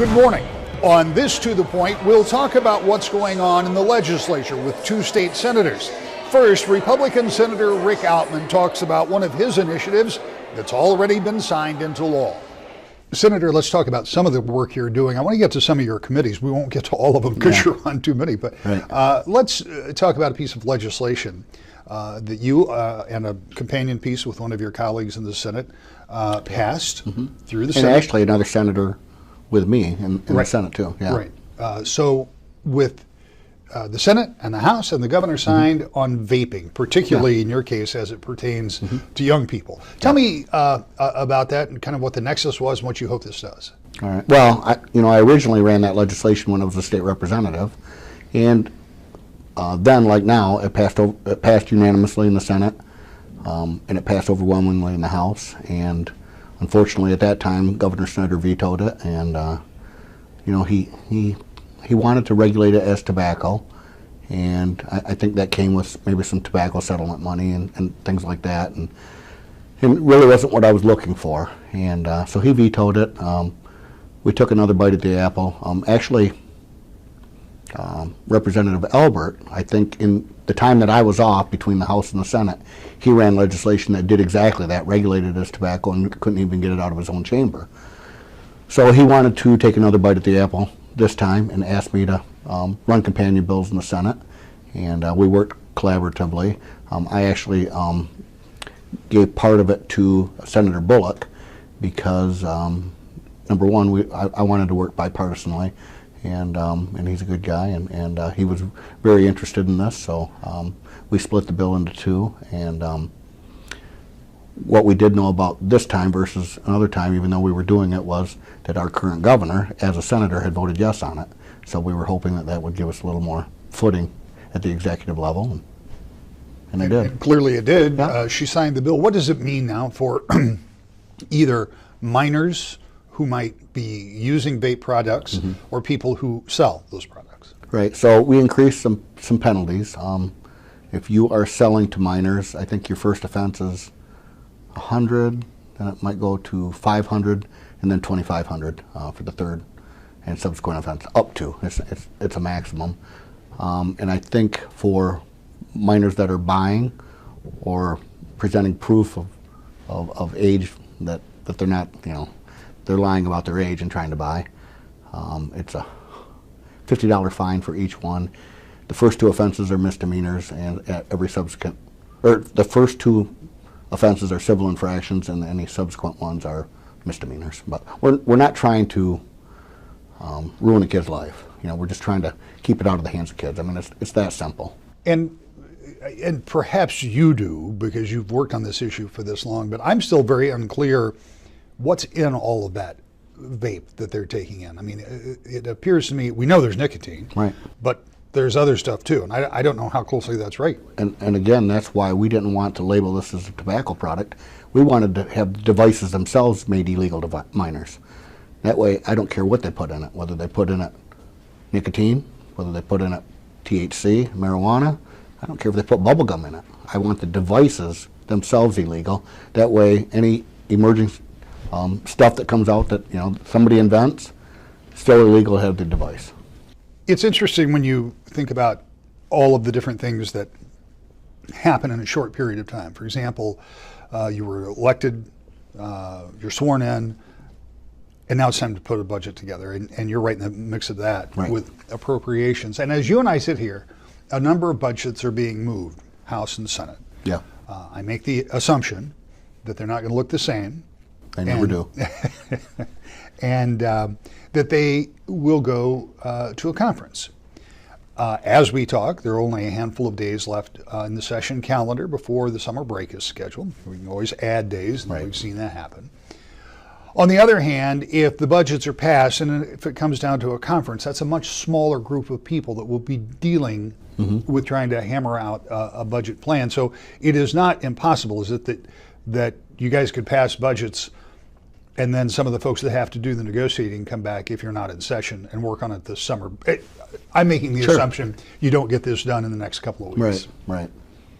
Good morning. On this To The Point, we'll talk about what's going on in the legislature with two state senators. First, Republican Senator Rick Outman talks about one of his initiatives that's already been signed into law. Senator, let's talk about some of the work you're doing. I want to get to some of your committees. We won't get to all of them because you're on too many, but let's talk about a piece of legislation that you and a companion piece with one of your colleagues in the Senate passed through the Senate. And actually another senator with me in the Senate too. Yeah. Right. So with the Senate and the House and the governor signed on vaping, particularly in your case as it pertains to young people. Tell me about that and kind of what the nexus was and what you hope this does. All right. Well, I originally ran that legislation when I was a state representative, and then, like now, it passed unanimously in the Senate, and it passed overwhelmingly in the House. And unfortunately, at that time, Governor Snyder vetoed it, and he wanted to regulate it as tobacco, and I think that came with maybe some tobacco settlement money and things like that, and it really wasn't what I was looking for. And so he vetoed it. We took another bite at the apple. Actually, Representative Albert, I think in the time that I was off between the House and the Senate, he ran legislation that did exactly that, regulated as tobacco, and couldn't even get it out of his own chamber. So he wanted to take another bite at the apple this time and asked me to run companion bills in the Senate, and we worked collaboratively. I actually gave part of it to Senator Bullock because, number one, I wanted to work bipartisanly, and he's a good guy, and he was very interested in this, so we split the bill into two. And what we did know about this time versus another time, even though we were doing it, was that our current governor, as a senator, had voted yes on it. So we were hoping that that would give us a little more footing at the executive level, and it did. And clearly it did. Yeah. She signed the bill. What does it mean now for either minors who might be using vape products or people who sell those products? Right. So we increased some penalties. If you are selling to minors, I think your first offense is 100, then it might go to 500, and then 2,500 for the third and subsequent offense, up to. It's a maximum. And I think for minors that are buying or presenting proof of age that they're not, they're lying about their age and trying to buy, it's a $50 fine for each one. The first two offenses are misdemeanors, and every subsequent, or the first two offenses are civil infractions, and any subsequent ones are misdemeanors. But we're not trying to ruin a kid's life. We're just trying to keep it out of the hands of kids. I mean, it's that simple. And perhaps you do, because you've worked on this issue for this long, but I'm still very unclear what's in all of that vape that they're taking in. I mean, it appears to me, we know there's nicotine, right, but there's other stuff too, and I don't know how closely that's right. And again, that's why we didn't want to label this as a tobacco product. We wanted to have the devices themselves made illegal to minors. That way, I don't care what they put in it, whether they put in it nicotine, whether they put in it THC, marijuana. I don't care if they put bubble gum in it. I want the devices themselves illegal. That way, any emerging stuff that comes out that somebody invents, still illegal to have the device. It's interesting when you think about all of the different things that happen in a short period of time. For example, you were elected, you're sworn in, and now it's time to put a budget together, and you're right in the mix of that with appropriations. And as you and I sit here, a number of budgets are being moved, House and Senate. Yeah. I make the assumption that they're not going to look the same. They never do. And that they will go to a conference. As we talk, there are only a handful of days left in the session calendar before the summer break is scheduled. We can always add days, and we've seen that happen. On the other hand, if the budgets are passed and if it comes down to a conference, that's a much smaller group of people that will be dealing with trying to hammer out a budget plan. So it is not impossible, is it, that you guys could pass budgets and then some of the folks that have to do the negotiating come back if you're not in session and work on it this summer. I'm making the assumption you don't get this done in the next couple of weeks. Right.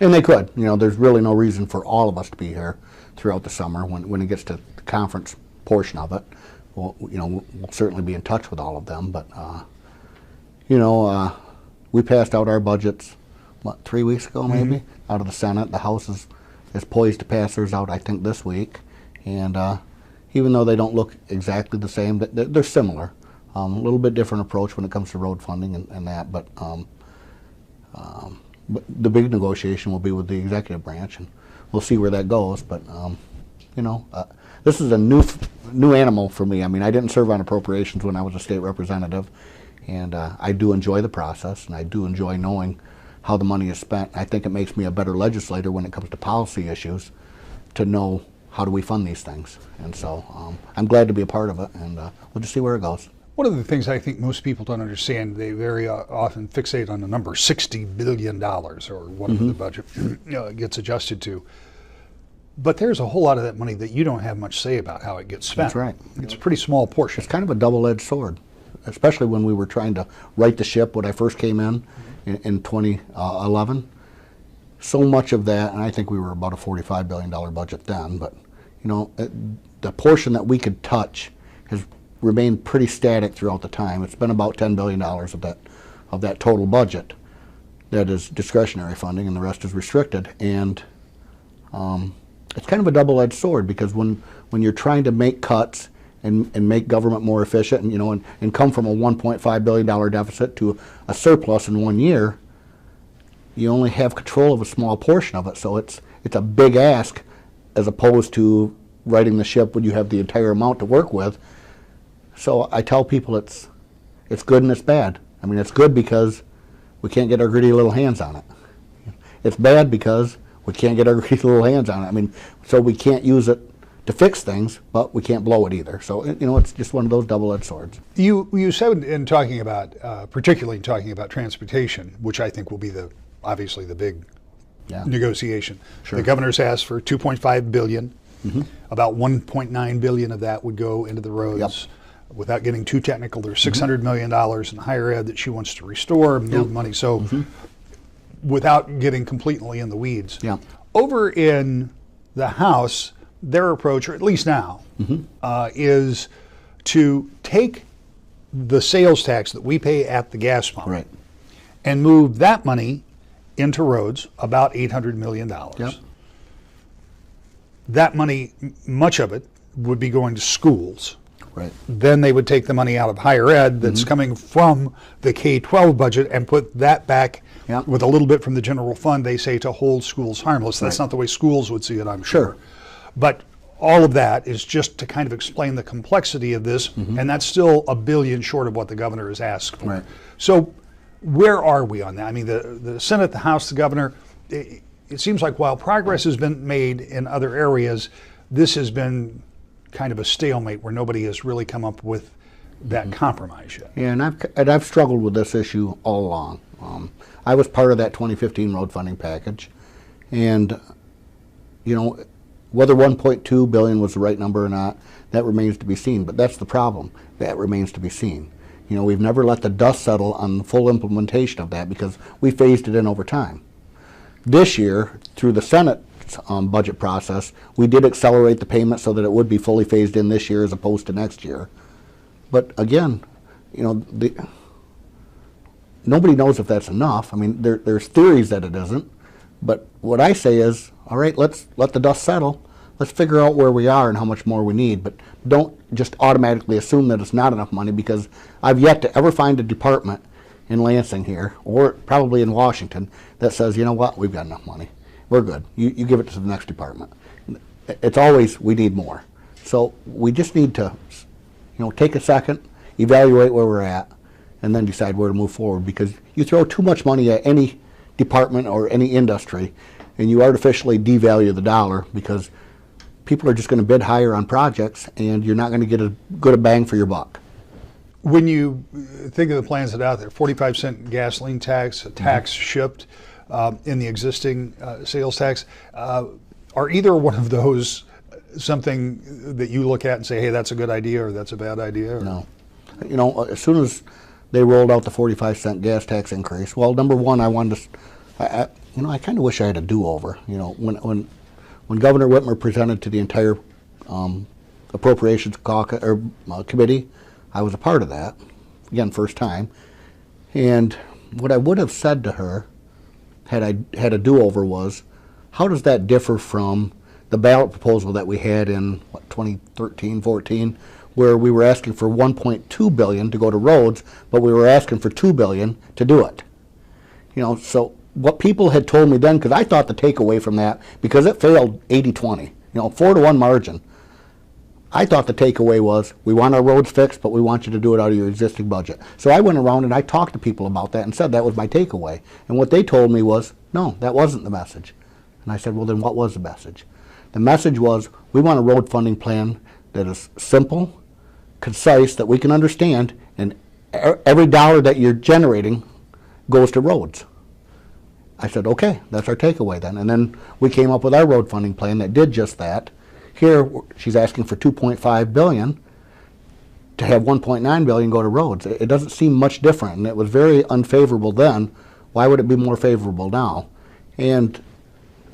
And they could. There's really no reason for all of us to be here throughout the summer when it gets to the conference portion of it. we'll certainly be in touch with all of them. But we passed out our budgets, 3 weeks ago maybe, out of the Senate. The House is poised to pass theirs out, I think, this week. And even though they don't look exactly the same, they're similar. A little bit different approach when it comes to road funding and that. But the big negotiation will be with the executive branch, and we'll see where that goes. But this is a new animal for me. I mean, I didn't serve on appropriations when I was a state representative, and I do enjoy the process, and I do enjoy knowing how the money is spent. I think it makes me a better legislator when it comes to policy issues, to know how do we fund these things. And so I'm glad to be a part of it, and we'll just see where it goes. One of the things I think most people don't understand, they very often fixate on the number $60 billion or whatever the budget gets adjusted to. But there's a whole lot of that money that you don't have much say about how it gets spent. That's right. It's a pretty small portion. It's kind of a double-edged sword, especially when we were trying to right the ship when I first came in 2011. So much of that, and I think we were about a $45 billion budget then, but the portion that we could touch has remained pretty static throughout the time. It's been about $10 billion of that total budget that is discretionary funding, and the rest is restricted. And it's kind of a double-edged sword, because when you're trying to make cuts and make government more efficient, and come from a $1.5 billion deficit to a surplus in 1 year, you only have control of a small portion of it. So it's a big ask, as opposed to righting the ship when you have the entire amount to work with. So I tell people it's good and it's bad. I mean, it's good because we can't get our gritty little hands on it. It's bad because we can't get our gritty little hands on it. I mean, so we can't use it to fix things, but we can't blow it either. So, it's just one of those double-edged swords. You said in talking about, particularly talking about transportation, which I think will be obviously the big negotiation. Sure. The governor's asked for $2.5 billion. About $1.9 billion of that would go into the roads. Yep. Without getting too technical, there's $600 million in higher ed that she wants to restore, move money. So without getting completely in the weeds. Over in the House, their approach, or at least now, is to take the sales tax that we pay at the gas pump and move that money into roads, about $800 million. That money, much of it, would be going to schools. Then they would take the money out of higher ed that's coming from the K-12 budget and put that back with a little bit from the general fund, they say, to hold schools harmless. That's not the way schools would see it, I'm sure. But all of that is just to kind of explain the complexity of this, and that's still $1 billion short of what the governor has asked for. So where are we on that? I mean, the Senate, the House, the governor, it seems like while progress has been made in other areas, this has been kind of a stalemate where nobody has really come up with that compromise yet. Yeah, and I've struggled with this issue all along. I was part of that 2015 road funding package, and whether 1.2 billion was the right number or not, that remains to be seen. But that's the problem. That remains to be seen. We've never let the dust settle on the full implementation of that, because we phased it in over time. This year, through the Senate budget process, we did accelerate the payment so that it would be fully phased in this year as opposed to next year. But again, nobody knows if that's enough. I mean, there's theories that it isn't, but what I say is, all right, let's let the dust settle. Let's figure out where we are and how much more we need, but don't just automatically assume that it's not enough money, because I've yet to ever find a department in Lansing here, or probably in Washington, that says, you know what, we've got enough money. We're good. You give it to the next department. It's always, we need more. So we just need to, take a second, evaluate where we're at, and then decide where to move forward, because you throw too much money at any department or any industry, and you artificially devalue the dollar, because people are just going to bid higher on projects, and you're not going to get as good a bang for your buck. When you think of the plans that are out there, 45-cent gasoline tax, a tax shipped in the existing sales tax, are either one of those something that you look at and say, hey, that's a good idea or that's a bad idea? Or? No. As soon as they rolled out the 45-cent gas tax increase, well, number one, I wanted to, I kind of wish I had a do-over. When Governor Whitmer presented to the entire Appropriations Caucus or Committee. I was a part of that. Again, first time. And what I would have said to her had I had a do-over was, how does that differ from the ballot proposal that we had in 2013, 14, where we were asking for 1.2 billion to go to roads, but we were asking for 2 billion to do it. You know, so what people had told me then, because I thought the takeaway from that, because it failed 80-20, you know, 4-to-1 margin, I thought the takeaway was, we want our roads fixed, but we want you to do it out of your existing budget. So I went around and I talked to people about that and said that was my takeaway. And what they told me was, no, that wasn't the message. And I said, well, then what was the message? The message was, we want a road funding plan that is simple, concise, that we can understand, and every dollar that you're generating goes to roads. I said, okay, that's our takeaway then. And then we came up with our road funding plan that did just that. Here, she's asking for 2.5 billion to have 1.9 billion go to roads. It doesn't seem much different, and it was very unfavorable then. Why would it be more favorable now? And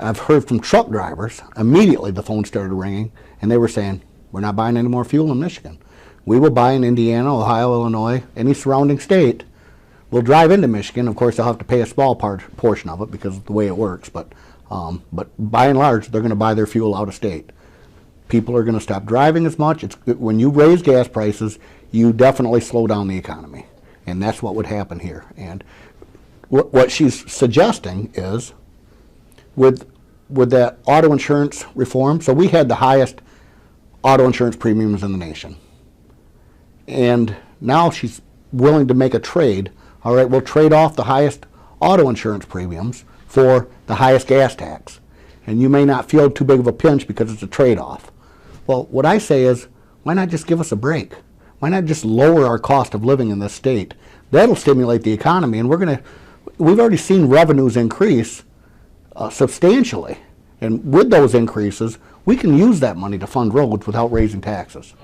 I've heard from truck drivers, immediately the phone started ringing, and they were saying, we're not buying any more fuel in Michigan. We will buy in Indiana, Ohio, Illinois, any surrounding state. We'll drive into Michigan. Of course, they'll have to pay a small portion of it because of the way it works, but by and large, they're going to buy their fuel out of state. People are going to stop driving as much. When you raise gas prices, you definitely slow down the economy, and that's what would happen here. And what she's suggesting is, with that auto insurance reform, so we had the highest auto insurance premiums in the nation, and now she's willing to make a trade. All right, we'll trade off the highest auto insurance premiums for the highest gas tax, and you may not feel too big of a pinch because it's a trade-off. Well, what I say is, why not just give us a break? Why not just lower our cost of living in this state? That'll stimulate the economy, and we've already seen revenues increase substantially. And with those increases, we can use that money to fund roads without raising taxes.